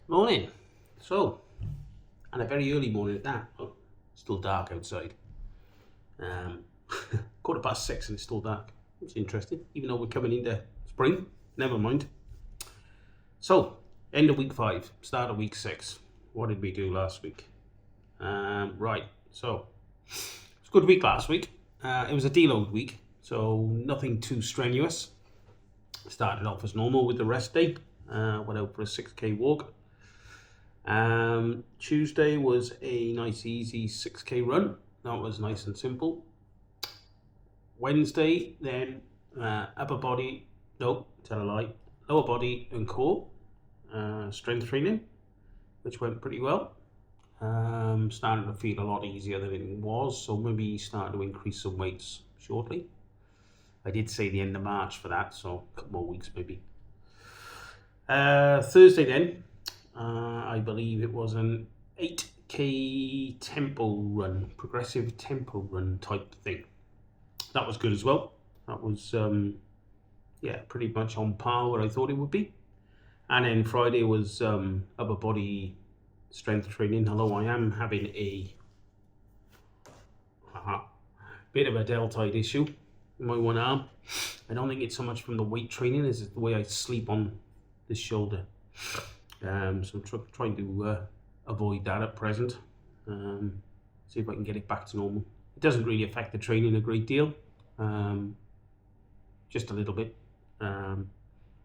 Morning. So, and a very early morning at that. Oh, still dark outside. 6:15 and it's still dark. It's interesting, even though we're coming into spring. Never mind. So, end of week 5, start of week 6. What did we do last week? Right. So, it's a good week last week. It was a deload week, so nothing too strenuous. Started off as normal with the rest day. Went out for a 6k walk. Tuesday was a nice easy 6k run. That was nice and simple. Wednesday then lower body and core strength training, which went pretty well. Starting to feel a lot easier than it was, so maybe starting to increase some weights shortly. I did say the end of March for that, so a couple more weeks maybe. Thursday then, I believe it was an 8k tempo run, progressive tempo run type thing. That was good as well. That was, pretty much on par where I thought it would be. And then Friday was upper body strength training, although I am having a bit of a deltoid issue in my one arm. I don't think it's so much from the weight training as it's the way I sleep on this shoulder. So I'm trying to avoid that at present. See if I can get it back to normal. It doesn't really affect the training a great deal. Just a little bit.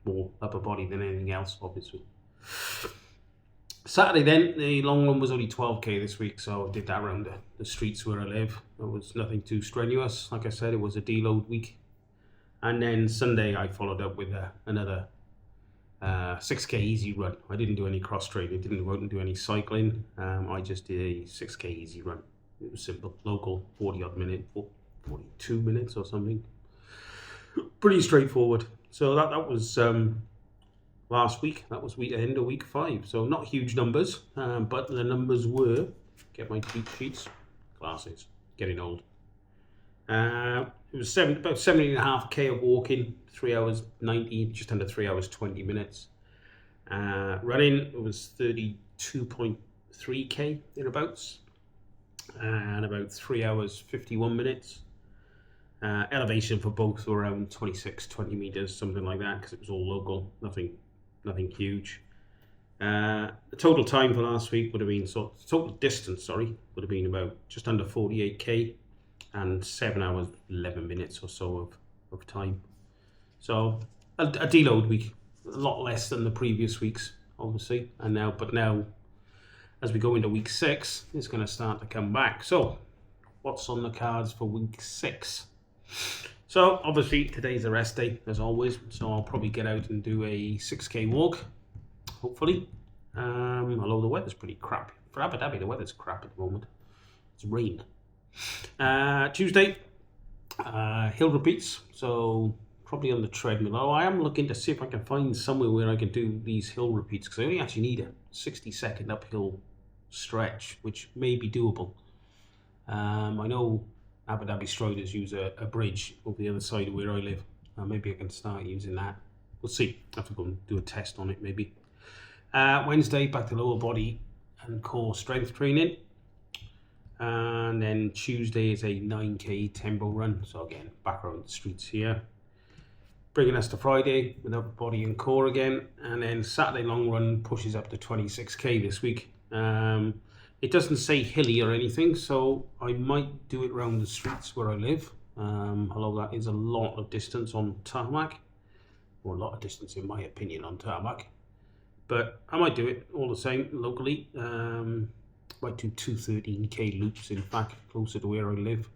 More upper body than anything else, obviously. Saturday then, the long run was only 12k this week, so I did that around the streets where I live. It was nothing too strenuous. Like I said, it was a deload week. And then Sunday I followed up with another 6k easy run. I didn't do any cross training, didn't go out and do any cycling. I just did a 6k easy run. It was simple, local, 42 minutes or something. Pretty straightforward. So that was last week. That was end of week 5. So not huge numbers, but the numbers were, get my cheat sheets, glasses, getting old. It was about 70.5k of walking, 3 hours 90, just under 3 hours 20 minutes. Running, it was 32.3k thereabouts, and about 3 hours 51 minutes. Elevation for both were around 20 meters, something like that, because it was all local, nothing huge. The total time for last week would have been, total distance, would have been about just under 48k and 7 hours 11 minutes or so of time. So a deload week, a lot less than the previous weeks, obviously. But now, as we go into week 6, it's going to start to come back. So what's on the cards for week 6? So obviously today's a rest day as always, so I'll probably get out and do a 6k walk, hopefully. Although the weather's pretty crap. For Abu Dhabi, the weather's crap at the moment. It's rain. Tuesday, hill repeats, so probably on the treadmill. I am looking to see if I can find somewhere where I can do these hill repeats, because I only actually need a 60-second uphill stretch, which may be doable. I know Abu Dhabi Striders use a bridge over the other side of where I live. Maybe I can start using that. We'll see. I have to go and do a test on it maybe. Wednesday, back to lower body and core strength training. And then Tuesday is a 9k tempo run. So again, back around the streets here. Bringing us to Friday with upper body and core again. And then Saturday long run pushes up to 26k this week. It doesn't say hilly or anything, so I might do it around the streets where I live. Although that is a lot of distance on tarmac, or a lot of distance in my opinion on tarmac. But I might do it all the same locally. Might do 213k loops, in fact, closer to where I live.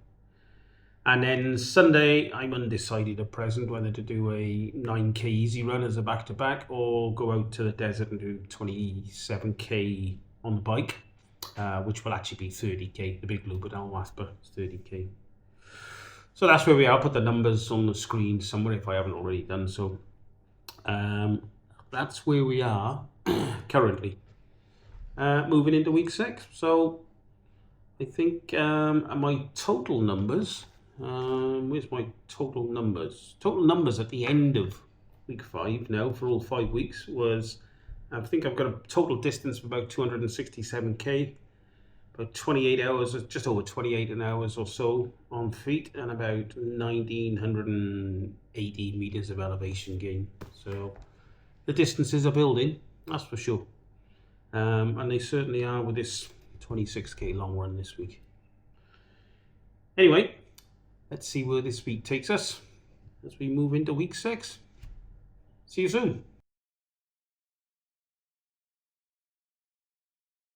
And then Sunday, I'm undecided at present whether to do a 9k easy run as a back-to-back or go out to the desert and do 27k on the bike. Which will actually be 30k, the big loop at Al Waspa is 30k. So that's where we are. I'll put the numbers on the screen somewhere if I haven't already done so. That's where we are currently. Moving into week 6. So I think my total numbers, where's my total numbers? Total numbers at the end of week 5 now for all 5 weeks was I think I've got a total distance of about 267k, about 28 hours, just over 28 hours or so on feet, and about 1980 meters of elevation gain. So the distances are building, that's for sure. And they certainly are with this 26k long run this week. Anyway, let's see where this week takes us as we move into week 6. See you soon.